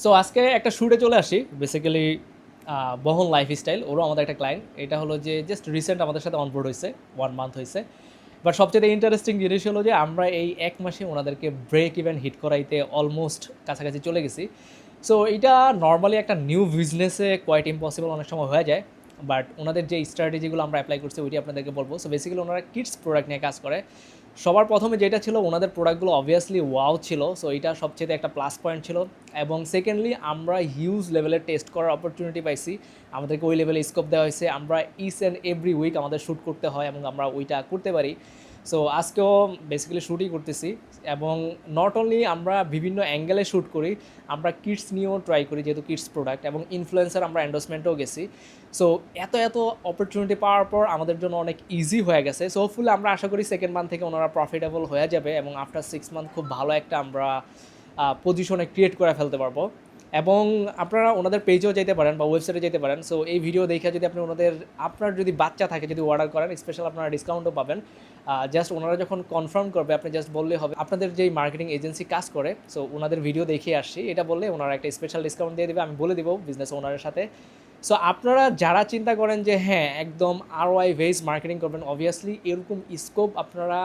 So আজকে একটা শ্যুটে চলে আসি বেসিক্যালি বহন লাইফস্টাইল ওরও আমাদের একটা ক্লায়েন্ট। এটা হলো যে জাস্ট রিসেন্ট আমাদের সাথে অনবোর্ড হয়েছে, 1 মান্থ হয়েছে। বাট সবচেয়ে ইন্টারেস্টিং জিনিস হলো যে আমরা এই 1 মাসে ওনাদেরকে ব্রেক ইভেন হিট করাইতে অলমোস্ট কাছাকাছি চলে গেছি। সো এটা নর্মালি একটা নিউ বিজনেসে কোয়াইট ইম্পসিবল অনেক সময় হয়ে যায়। বাট ওনাদের যে স্ট্র্যাটেজিগুলো আমরা অ্যাপ্লাই করছি ওইটি আপনাদেরকে বলবো। সো বেসিক্যালি ওনারা কিডস প্রোডাক্ট নিয়ে কাজ করে। সবার প্রথমে যেটা ছিল ওনাদের প্রোডাক্টগুলো অবভিয়াসলি ওয়াও ছিল, সো এটা সবচেয়ে একটা প্লাস পয়েন্ট ছিল। এবং সেকেন্ডলি আমরা হিউজ লেভেলের টেস্ট করার অপরচুনিটি পাইছি। আমাদেরকে ওই লেভেলে স্কোপ দেওয়া হয়েছে, আমরা ইচ অ্যান্ড এভরি উইক আমাদের শ্যুট করতে হয় এবং আমরা ওইটা করতে পারি। সো আজকেও বেসিক্যালি শ্যুটই করতেছি। এবং নট অনলি আমরা বিভিন্ন অ্যাঙ্গেলে শ্যুট করি, আমরা কিডস নিয়েও ট্রাই করি যেহেতু কিডস প্রোডাক্ট, এবং ইনফ্লুয়েন্সার আমরা এন্ডোর্সমেন্টেও গেছি। সো এত এত অপরচুনিটি পাওয়ার পর আমাদের জন্য অনেক ইজি হয়ে গেছে। সো হোপফুলি আমরা আশা করি সেকেন্ড মান্থ থেকে ওনারা প্রফিটেবল হয়ে যাবে এবং আফটার 6 মান্থ খুব ভালো একটা আমরা পজিশনে ক্রিয়েট করে ফেলতে পারবো। এবং আপনারা ওনাদের পেজেও যেতে পারেন বা ওয়েবসাইটে যেতে পারেন। সো এই ভিডিও দেখে যদি আপনি আপনার যদি বাচ্চা থাকে যদি অর্ডার করেন, স্পেশাল আপনারা ডিসকাউন্টও পাবেন। জাস্ট ওনারা যখন কনফার্ম করবে আপনি জাস্ট বললেই হবে আপনাদের যেই মার্কেটিং এজেন্সি কাজ করে, সো ওনাদের ভিডিও দেখে আসছি এটা বললে ওনারা একটা স্পেশাল ডিসকাউন্ট দিয়ে দেবে, আমি বলে দেবো বিজনেস ওনারের সাথে। সো আপনারা যারা চিন্তা করেন যে হ্যাঁ একদম আরওআই বেস মার্কেটিং করবেন, অবভিয়াসলি এরকম স্কোপ আপনারা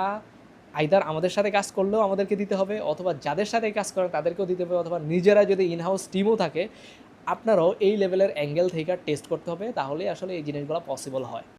আইদার আমাদের সাথে কাজ করলেও আমাদেরকে দিতে হবে, অথবা যাদের সাথে কাজ করেন তাদেরকেও দিতে হবে, অথবা নিজেরা যদি ইনহাউস টিমও থাকে আপনারাও এই লেভেলের অ্যাঙ্গেল থেকে টেস্ট করতে হবে, তাহলেই আসলে এই জিনিসগুলো পসিবল হয়।